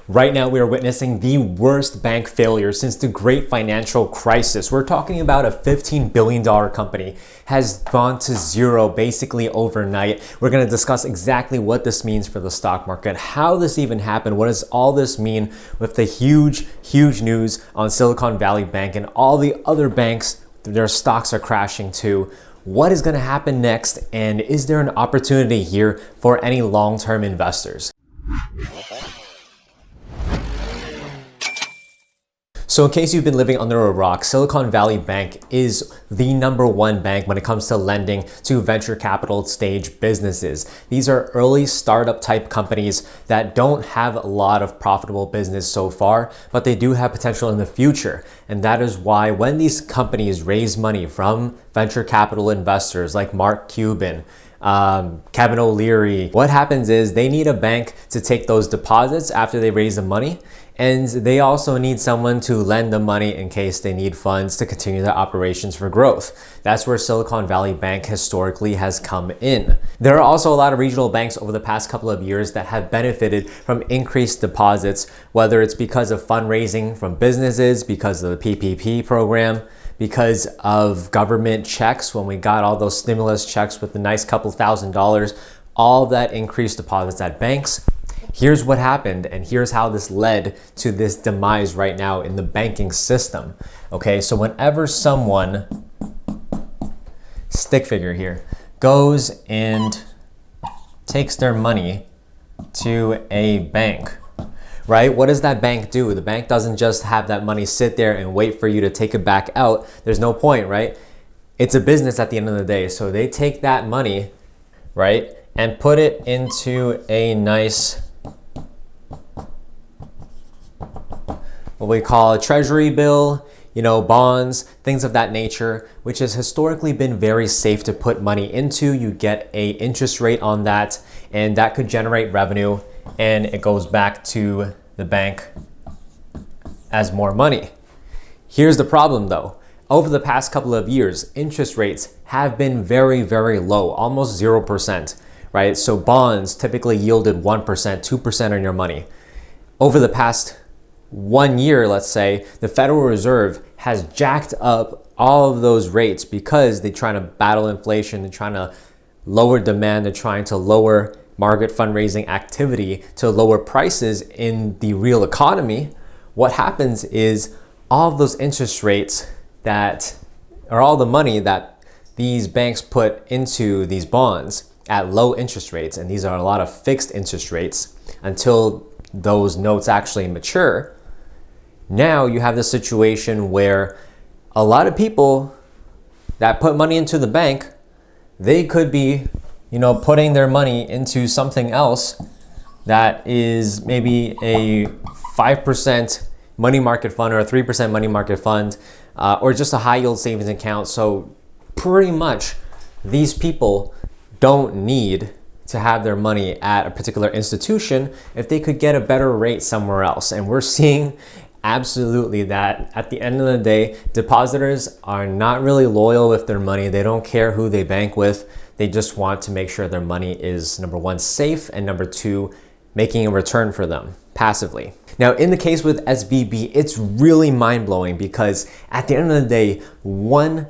Right now, we are witnessing the worst bank failure since the great financial crisis. We're talking about a $15 billion company has gone to zero basically overnight. We're going to discuss exactly what this means for the stock market, how this even happened, what does all this mean with the huge news on Silicon Valley Bank and all the other banks, their stocks are crashing too. What is going to happen next, and is there an opportunity here for any long-term investors? So in case you've been living under a rock, Silicon Valley Bank is the #1 bank when it comes to lending to venture capital stage businesses. These are early startup type companies that don't have a lot of profitable business so far, but they do have potential in the future. And that is why when these companies raise money from venture capital investors like Mark Cuban, Kevin O'Leary, what happens is they need a bank to take those deposits after they raise the money, and they also need someone to lend the money in case they need funds to continue their operations for growth. That's where Silicon Valley Bank historically has come in. There are also a lot of regional banks over the past couple of years that have benefited from increased deposits, whether it's because of fundraising from businesses, because of the PPP program, because of government checks when we got all those stimulus checks with a nice couple $1,000s, all that increased deposits at banks. Here's what happened, and here's how this led to this demise right now in the banking system. Okay, so whenever someone, stick figure here, goes and takes their money to a bank, right? What does that bank do? The bank doesn't just have that money sit there and wait for you to take it back out. There's no point, right? It's a business at the end of the day. So they take that money, right, and put it into a nice, what we call a treasury bill, bonds, things of that nature, which has historically been very safe to put money into. You get a interest rate on that, and that could generate revenue, and it goes back to the bank as more money. Here's the problem though. Over the past couple of years, interest rates have been very low, almost 0%, right? So bonds typically yielded 1%, 2% on your money. Over the past 1 year, let's say, the Federal Reserve has jacked up all of those rates because they're trying to battle inflation, they're trying to lower demand, they're trying to lower market fundraising activity to lower prices in the real economy. What happens is all of those interest rates that are all the money that these banks put into these bonds at low interest rates, and these are a lot of fixed interest rates until those notes actually mature. Now you have this situation where a lot of people that put money into the bank, they could be putting their money into something else that is maybe a 5% money market fund or a 3% money market fund, or just a high yield savings account. So pretty much these people don't need to have their money at a particular institution if they could get a better rate somewhere else. And we're seeing absolutely that at the end of the day, depositors are not really loyal with their money. They don't care who they bank with. They just want to make sure their money is, #1, safe, and #2, making a return for them passively. Now, in the case with SVB, it's really mind-blowing because at the end of the day, one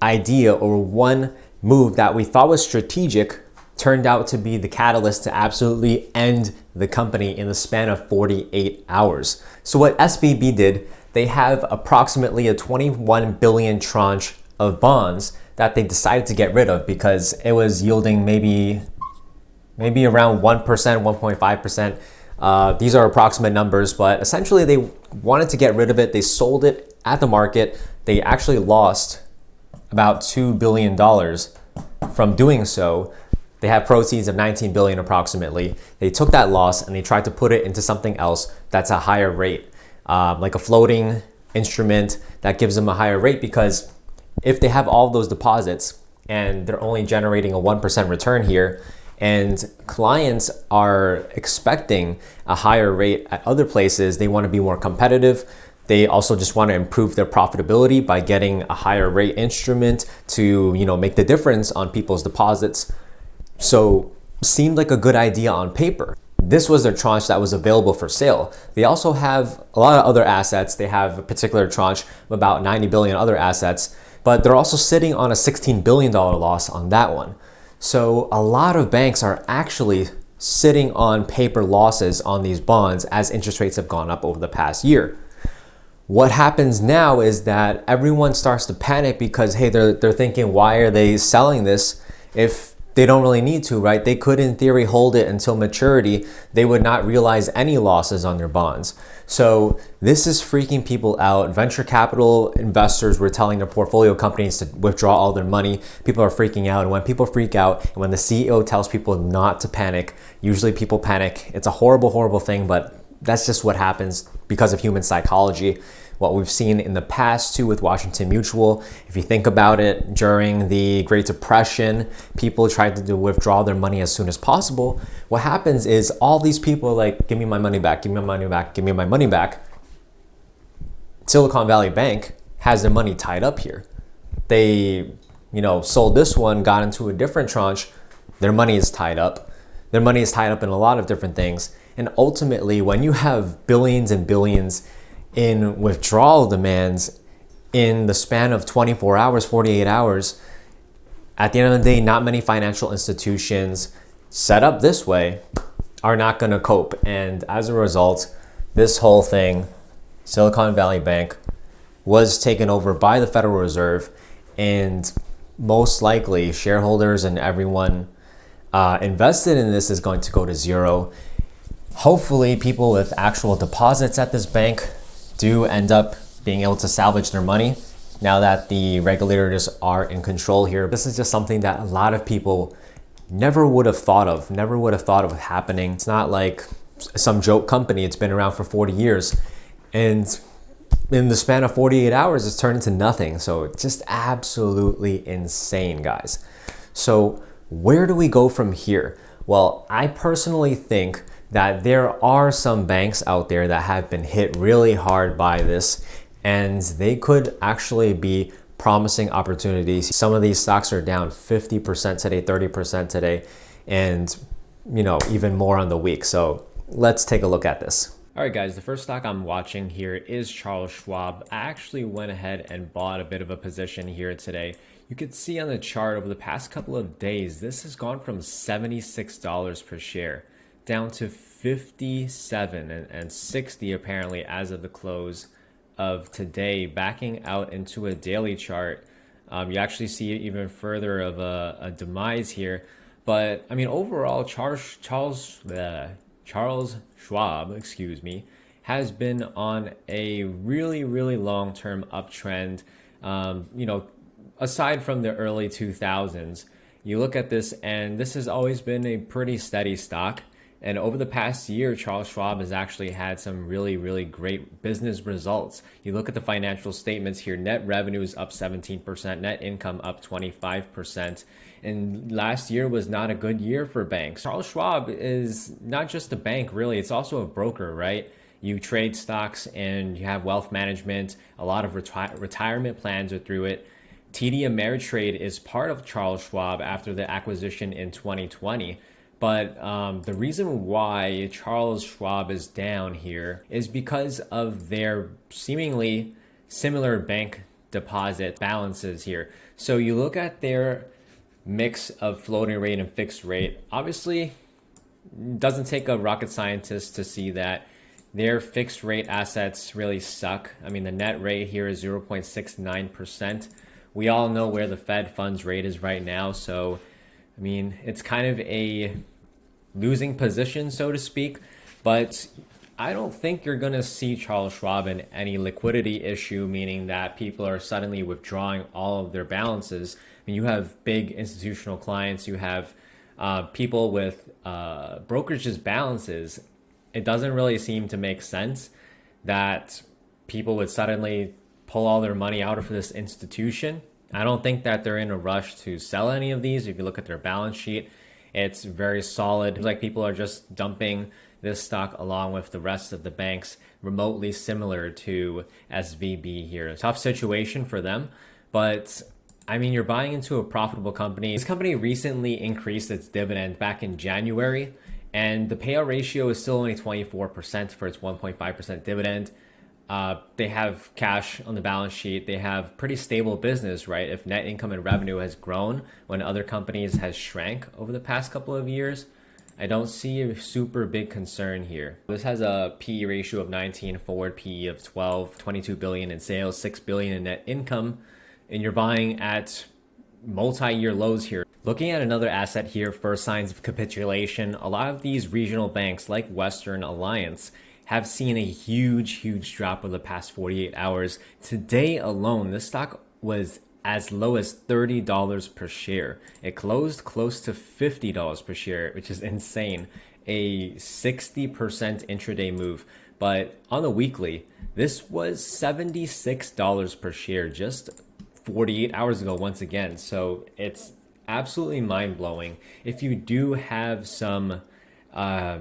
idea or one move that we thought was strategic turned out to be the catalyst to absolutely end the company in the span of 48 hours. So what SVB did, they have approximately a 21 billion tranche of bonds that they decided to get rid of because it was yielding maybe around 1%, 1.5%. These are approximate numbers, but essentially they wanted to get rid of it. They sold it at the market. They actually lost about $2 billion from doing so. They have proceeds of 19 billion approximately. They took that loss and they tried to put it into something else that's a higher rate, like a floating instrument that gives them a higher rate, because if they have all those deposits and they're only generating a 1% return here, and clients are expecting a higher rate at other places, they want to be more competitive. They also just want to improve their profitability by getting a higher rate instrument to, make the difference on people's deposits. So seemed like a good idea on paper. this was their tranche that was available for sale. They also have a lot of other assets. They have a particular tranche of about 90 billion other assets, but they're also sitting on a $16 billion loss on that one. So a lot of banks are actually sitting on paper losses on these bonds as interest rates have gone up over the past year. What happens now is that everyone starts to panic because, hey, they're thinking, why are they selling this if they don't really need to, right? They could, in theory, hold it until maturity. They would not realize any losses on their bonds. So this is freaking people out. Venture capital investors were telling their portfolio companies to withdraw all their money. People are freaking out. And when people freak out, and when the CEO tells people not to panic, usually people panic. It's a horrible, horrible thing, but that's just what happens because of human psychology. What we've seen in the past too with Washington Mutual, if you think about it, during the Great Depression, people tried to withdraw their money as soon as possible. What happens is all these people are like, give me my money back, give me my money back, give me my money back. Silicon Valley Bank has their money tied up here. They, sold this one, got into a different tranche. Their money is tied up. Their money is tied up in a lot of different things. And ultimately, when you have billions and billions in withdrawal demands in the span of 24 hours, 48 hours, at the end of the day, not many financial institutions set up this way are not going to cope. And as a result, this whole thing, Silicon Valley Bank, was taken over by the Federal Reserve, and most likely shareholders and everyone invested in this is going to go to zero. Hopefully people with actual deposits at this bank do end up being able to salvage their money now that the regulators are in control here. This is just something that a lot of people never would have thought of happening. It's not like some joke company. It's been around for 40 years. And in the span of 48 hours, it's turned into nothing. So it's just absolutely insane, guys. So where do we go from here? Well, I personally think that there are some banks out there that have been hit really hard by this, and they could actually be promising opportunities. Some of these stocks are down 50% today, 30% today, and even more on the week. So let's take a look at this. All right, guys, the first stock I'm watching here is Charles Schwab. I actually went ahead and bought a bit of a position here today. You can see on the chart over the past couple of days, this has gone from $76 per share down to 57 and 60 apparently as of the close of today, backing out into a daily chart. You actually see even further of a demise here. But I mean, overall, Charles Schwab, has been on a really, really long-term uptrend. Aside from the early 2000s, you look at this and this has always been a pretty steady stock. And over the past year, Charles Schwab has actually had some really, really great business results. You look at the financial statements here, net revenue is up 17%, net income up 25%. And last year was not a good year for banks. Charles Schwab is not just a bank, really. It's also a broker, right? You trade stocks and you have wealth management. A lot of retirement plans are through it. TD Ameritrade is part of Charles Schwab after the acquisition in 2020. But the reason why Charles Schwab is down here is because of their seemingly similar bank deposit balances here. So you look at their mix of floating rate and fixed rate. Obviously, it doesn't take a rocket scientist to see that their fixed rate assets really suck. I mean, the net rate here is 0.69%. We all know where the Fed funds rate is right now. So, I mean, it's kind of a losing position, so to speak, but I don't think you're going to see Charles Schwab in any liquidity issue, meaning that people are suddenly withdrawing all of their balances. I mean, you have big institutional clients, you have people with brokerages balances. It doesn't really seem to make sense that people would suddenly pull all their money out of this institution. I don't think that they're in a rush to sell any of these. If you look at their balance sheet, it's very solid. It's like people are just dumping this stock along with the rest of the banks, remotely similar to SVB here. Tough situation for them, but I mean, you're buying into a profitable company. This company recently increased its dividend back in January, And the payout ratio is still only 24% for its 1.5% dividend. They have cash on the balance sheet. They have pretty stable business, right? If net income and revenue has grown when other companies has shrank over the past couple of years, I don't see a super big concern here. This has a PE ratio of 19, forward PE of 12, 22 billion in sales, 6 billion in net income, and you're buying at multi-year lows here. Looking at another asset here for signs of capitulation, a lot of these regional banks like Western Alliance have seen a huge drop over the past 48 hours. Today alone, this stock was as low as $30 per share. It closed close to $50 per share, which is insane. A 60% intraday move. But on the weekly, this was $76 per share just 48 hours ago once again. So it's absolutely mind-blowing. If you do have some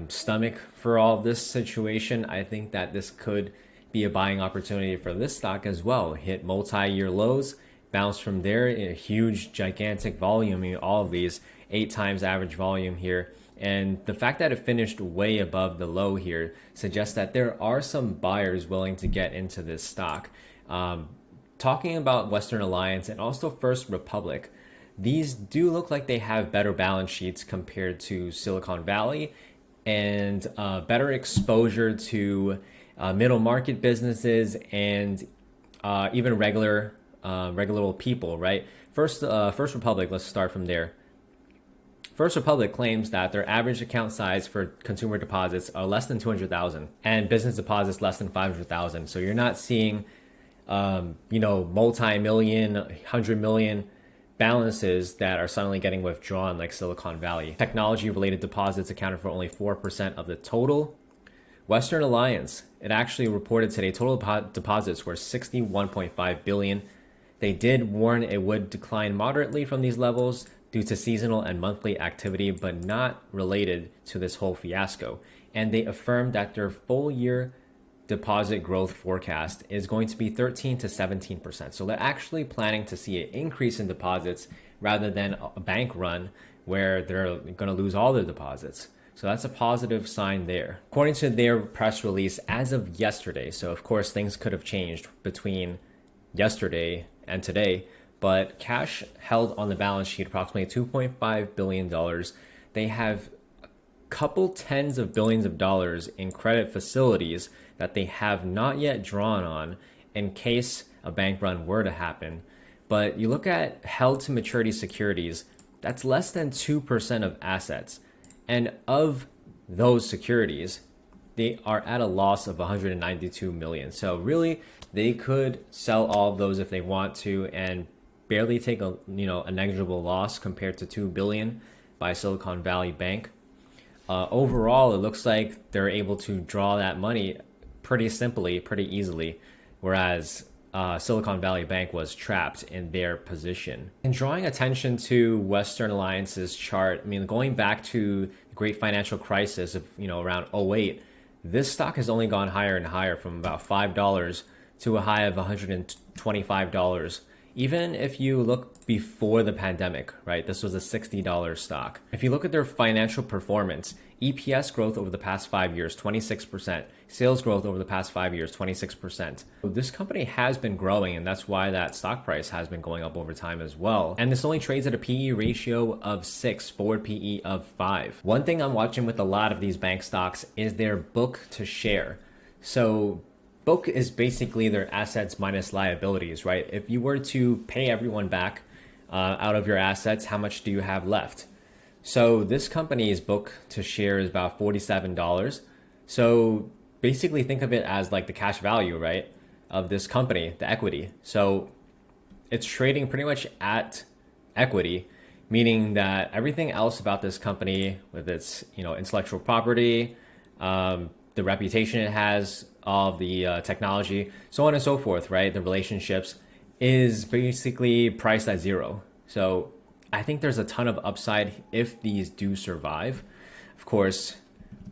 stomach for all this situation, I think that this could be a buying opportunity for this stock as well. Hit multi-year lows, bounce from there in a huge, gigantic volume. I mean, all of these 8 times average volume here. And the fact that it finished way above the low here suggests that there are some buyers willing to get into this stock. Talking about Western Alliance and also First Republic, these do look like they have better balance sheets compared to Silicon Valley and better exposure to middle market businesses and even regular people, right? First Republic, let's start from there. First Republic claims that their average account size for consumer deposits are less than 200,000 and business deposits less than 500,000. So you're not seeing, multi-million, 100 million balances that are suddenly getting withdrawn like Silicon Valley. Technology-related deposits accounted for only 4% of the total. Western Alliance, it actually reported today total deposits were 61.5 billion. They did warn it would decline moderately from these levels due to seasonal and monthly activity, but not related to this whole fiasco. And they affirmed that their full year deposit growth forecast is going to be 13 to 17%. So they're actually planning to see an increase in deposits rather than a bank run where they're going to lose all their deposits. So that's a positive sign there. According to their press release as of yesterday, so of course things could have changed between yesterday and today, but cash held on the balance sheet approximately $2.5 billion. They have a couple tens of billions of dollars in credit facilities that they have not yet drawn on in case a bank run were to happen. But you look at held to maturity securities, that's less than 2% of assets. And of those securities, they are at a loss of 192 million. So really, they could sell all of those if they want to and barely take a negligible loss compared to 2 billion by Silicon Valley Bank. Overall, it looks like they're able to draw that money pretty simply, pretty easily, whereas Silicon Valley Bank was trapped in their position. And drawing attention to Western Alliance's chart, I mean, going back to the great financial crisis of around 08, this stock has only gone higher and higher from about $5 to a high of $125. Even if you look before the pandemic, right, this was a $60 stock. If you look at their financial performance, EPS growth over the past 5 years, 26%. Sales growth over the past 5 years, 26%. This company has been growing, and that's why that stock price has been going up over time as well. And this only trades at a PE ratio of 6, forward PE of 5. One thing I'm watching with a lot of these bank stocks is their book to share. So book is basically their assets minus liabilities, right? If you were to pay everyone back out of your assets, how much do you have left? So this company's book to share is about $47. So basically think of it as like the cash value, right, of this company, the equity. So it's trading pretty much at equity, meaning that everything else about this company, with its intellectual property, the reputation it has, all of the technology, so on and so forth, right, the relationships, is basically priced at zero. So I think there's a ton of upside if these do survive. Of course,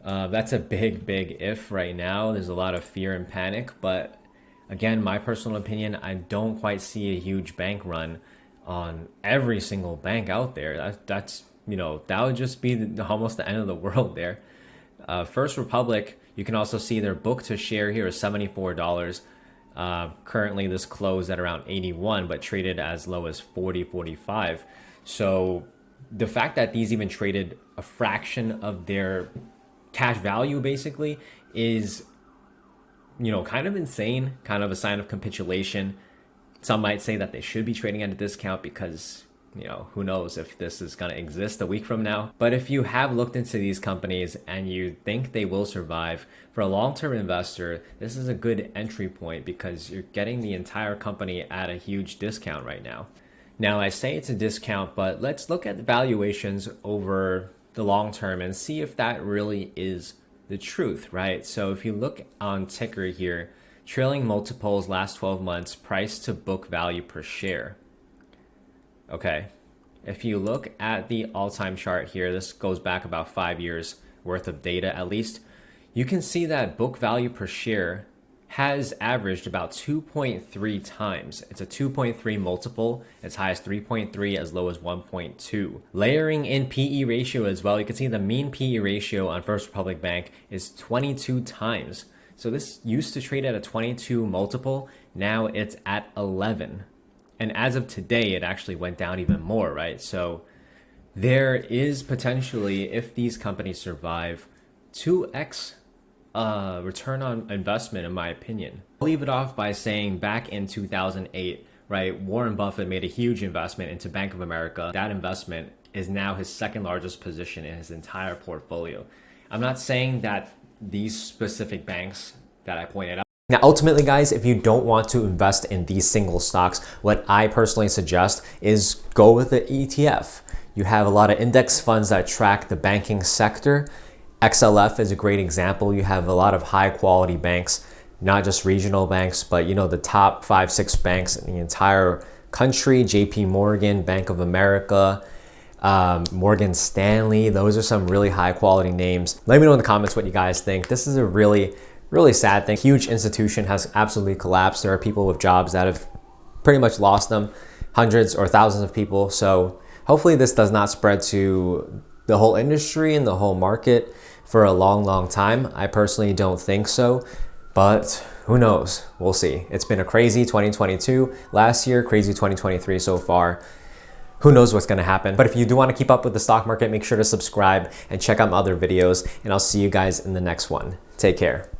that's a big if right now. There's a lot of fear and panic, but again, my personal opinion, I don't quite see a huge bank run on every single bank out there. That would just be almost the end of the world there. First Republic, you can also see their book to share here is $74. Currently, this closed at around 81, but traded as low as 40, 45. So the fact that these even traded a fraction of their cash value basically is, kind of insane, kind of a sign of capitulation. Some might say that they should be trading at a discount because, who knows if this is going to exist a week from now. But if you have looked into these companies and you think they will survive, for a long-term investor, this is a good entry point because you're getting the entire company at a huge discount right now. Now, I say it's a discount, but let's look at valuations over the long term and see if that really is the truth, right? So if you look on ticker here, trailing multiples last 12 months, price to book value per share. Okay, if you look at the all-time chart here, this goes back about 5 years worth of data at least, you can see that book value per share has averaged about 2.3 times. It's a 2.3 multiple, as high as 3.3, as low as 1.2. Layering in PE ratio as well, you can see the mean PE ratio on First Republic Bank is 22 times. So this used to trade at a 22 multiple, now it's at 11. And as of today, it actually went down even more, right? So there is potentially, if these companies survive, 2x return on investment, in my opinion. I'll leave it off by saying back in 2008, right, Warren Buffett made a huge investment into Bank of America. That investment is now his second largest position in his entire portfolio. I'm not saying that these specific banks that I pointed out. Now, ultimately, guys, if you don't want to invest in these single stocks, what I personally suggest is go with the ETF. You have a lot of index funds that track the banking sector. XLF is a great example. You have a lot of high quality banks, not just regional banks, but the top 5-6 banks in the entire country. JP Morgan, Bank of America, Morgan Stanley. Those are some really high quality names. Let me know in the comments what you guys think. This is a really sad thing. Huge institution has absolutely collapsed. There are people with jobs that have pretty much lost them, hundreds or thousands of people. So hopefully this does not spread to the whole industry and the whole market for a long time. I personally don't think so, but who knows? We'll see. It's been a crazy 2022 last year, crazy 2023 so far. Who knows what's going to happen? But if you do want to keep up with the stock market, make sure to subscribe and check out my other videos, and I'll see you guys in the next one. Take care.